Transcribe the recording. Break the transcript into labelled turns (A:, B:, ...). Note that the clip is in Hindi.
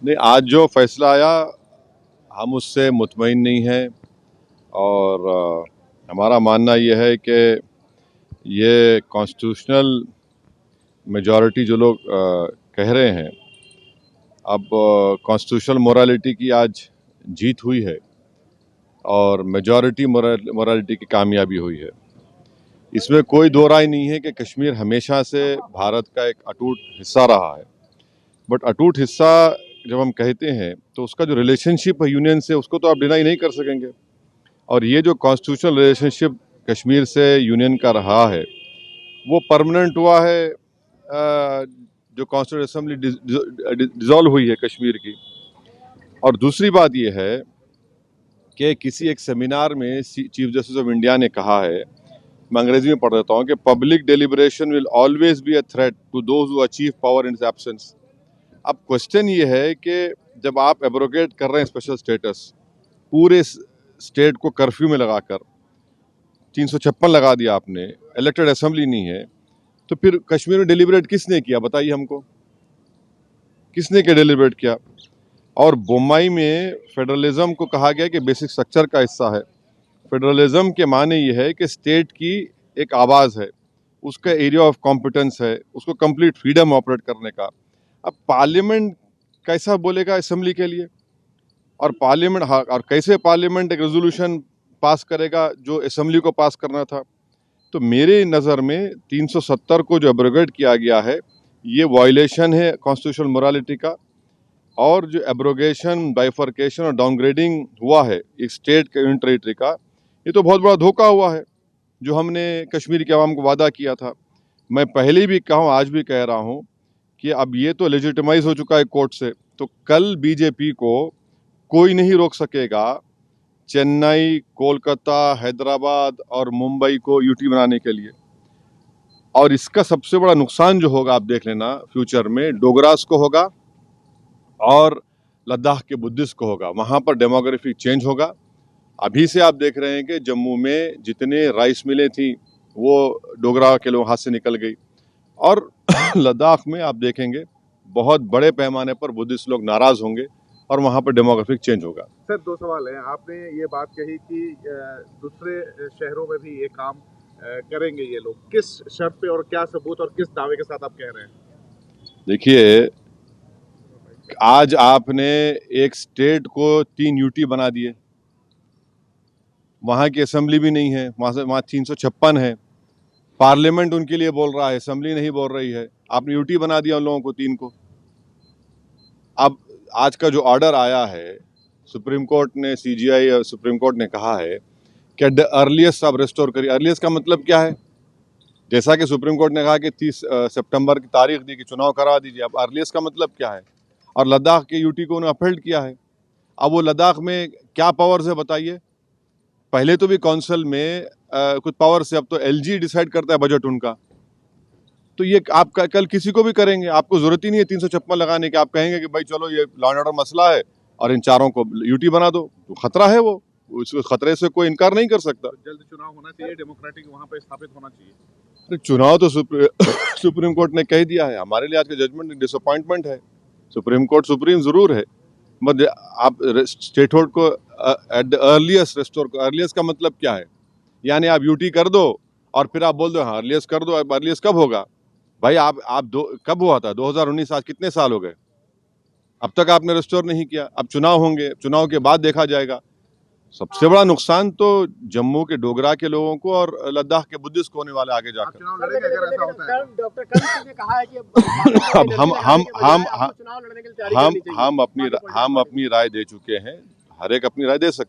A: नहीं, आज जो फैसला आया हम उससे मुतमईन नहीं हैं और हमारा मानना ये है कि ये कॉन्स्टिट्यूशनल मेजॉरिटी जो लोग कह रहे हैं, अब कॉन्स्टिट्यूशनल मोरालिटी की आज जीत हुई है और मेजॉरिटी मोरालिटी की कामयाबी हुई है। इसमें कोई दो राय नहीं है कि कश्मीर हमेशा से भारत का एक अटूट हिस्सा रहा है। बट अटूट हिस्सा जब हम कहते हैं तो उसका जो रिलेशनशिप है यूनियन से, उसको तो आप डिनाई नहीं कर सकेंगे। और ये जो कॉन्स्टिट्यूशनल रिलेशनशिप कश्मीर से यूनियन का रहा है वो परमानेंट हुआ है जो कॉन्स्टिट्यूंट असेंबली डिसॉल्व हुई है कश्मीर की। और दूसरी बात ये है कि किसी एक सेमिनार में चीफ जस्टिस ऑफ इंडिया ने कहा है, मैं अंग्रेजी में पढ़ देता हूँ, कि public deliberation will always be a threat to those who achieve power in its absence. अब क्वेश्चन ये है कि जब आप एब्रोगेट कर रहे हैं स्पेशल स्टेटस, पूरे स्टेट को कर्फ्यू में लगाकर 356 लगा दिया आपने, इलेक्टेड असेंबली नहीं है, तो फिर कश्मीर में डेलिब्रेट किसने किया बताइए हमको, किसने क्या डेलिब्रेट किया? और बोम्बई में फेडरलिज्म को कहा गया कि बेसिक स्ट्रक्चर का हिस्सा है। फेडरलिज्म के माने ये है कि स्टेट की एक आवाज़ है, उसका एरिया ऑफ कॉम्पिटेंस है, उसको कंप्लीट फ्रीडम ऑपरेट करने का। अब पार्लियामेंट कैसा बोलेगा असेंबली के लिए? और पार्लियामेंट और कैसे पार्लियामेंट एक रेजोल्यूशन पास करेगा जो असेंबली को पास करना था? तो मेरे नज़र में 370 को जो एब्रोगेट किया गया है ये वायलेशन है कॉन्स्टिट्यूशनल मोरालिटी का। और जो एब्रोगेशन, बाइफर्केशन और डाउनग्रेडिंग हुआ है एक स्टेट के यूनियन टेरिटरी का, ये तो बहुत बड़ा धोखा हुआ है जो हमने कश्मीर के अवाम को वादा किया था। मैं पहले भी कहा हूँ, आज भी कह रहा हूँ कि अब ये तो लेजिटिमाइज हो चुका है कोर्ट से, तो कल बीजेपी को कोई नहीं रोक सकेगा चेन्नई, कोलकाता, हैदराबाद और मुंबई को यूटी बनाने के लिए। और इसका सबसे बड़ा नुकसान जो होगा आप देख लेना फ्यूचर में, डोगरास को होगा और लद्दाख के बुद्धिस्ट को होगा। वहाँ पर डेमोग्राफिक चेंज होगा। अभी से आप देख रहे हैं कि जम्मू में जितने राइस मिलें थी वो डोगरा के लोग हाथ से निकल गई। और लद्दाख में आप देखेंगे बहुत बड़े पैमाने पर बुद्धिस्ट लोग नाराज होंगे और वहाँ पर डेमोग्राफिक चेंज होगा।
B: सर, दो सवाल हैं। आपने ये बात कही कि दूसरे शहरों में भी ये काम करेंगे ये लोग, किस शर्त पे और क्या सबूत और किस दावे के साथ आप कह रहे हैं?
A: देखिए, आज आपने एक स्टेट को 3 यूटी बना दिए, वहाँ की असेंबली भी नहीं है, वहाँ 356 है, पार्लियामेंट उनके लिए बोल रहा है, असेंबली नहीं बोल रही है। आपने यूटी बना दिया उन लोगों को 3 को। अब आज का जो ऑर्डर आया है सुप्रीम कोर्ट ने, सीजीआई और सुप्रीम कोर्ट ने कहा है कि द अर्लीस्ट आप रेस्टोर करिए। अर्लीस्ट का मतलब क्या है? जैसा कि सुप्रीम कोर्ट ने कहा कि 30 सितंबर की तारीख दी कि चुनाव करा दीजिए, अब अर्लीस्ट का मतलब क्या है? और लद्दाख के यूटी को उन्होंने अपहेल्ड किया है। अब वो लद्दाख में क्या पावर्स है बताइए? पहले तो भी काउंसिल में कुछ पावर से, अब तो एलजी डिसाइड करता है बजट उनका। तो ये आप कल किसी को भी करेंगे, आपको जरूरत ही नहीं है 356 लगाने की। आप कहेंगे कि भाई चलो ये लॉ एंड ऑर्डर मसला है और इन चारों को यूटी बना दो, तो खतरा है वो, उस खतरे से कोई इनकार नहीं कर सकता।
B: जल्द चुनाव होना चाहिए, डेमोक्रेटिक वहाँ पे स्थापित होना चाहिए।
A: चुनाव तो सुप्रीम कोर्ट ने कह दिया है। हमारे लिए आज का जजमेंट डिसअपॉइंटमेंट है। सुप्रीम कोर्ट सुप्रीम जरूर है, मगर आप स्टेट होल्ड को एट द अर्लीस्ट रेस्टोर को। अर्लीस्ट का मतलब क्या है? यानी आप यूटी कर दो और फिर आप बोल दो हाँ अर्लीस्ट कर दो। अब अर्लीस्ट कब होगा भाई? आप कब हुआ था? 2019, आज कितने साल हो गए? अब तक आपने रेस्टोर नहीं किया। अब चुनाव होंगे, चुनाव के बाद देखा जाएगा। सबसे बड़ा नुकसान तो जम्मू के डोगरा के लोगों को और लद्दाख के बुद्धिस्ट को होने वाले आगे जाकर।
B: चुनाव लड़ेंगे अगर ऐसा होता है?
C: डॉक्टर कल ने कहा है कि
A: अब हम अपनी राय दे चुके हैं। हर एक अपनी राय दे सकता है।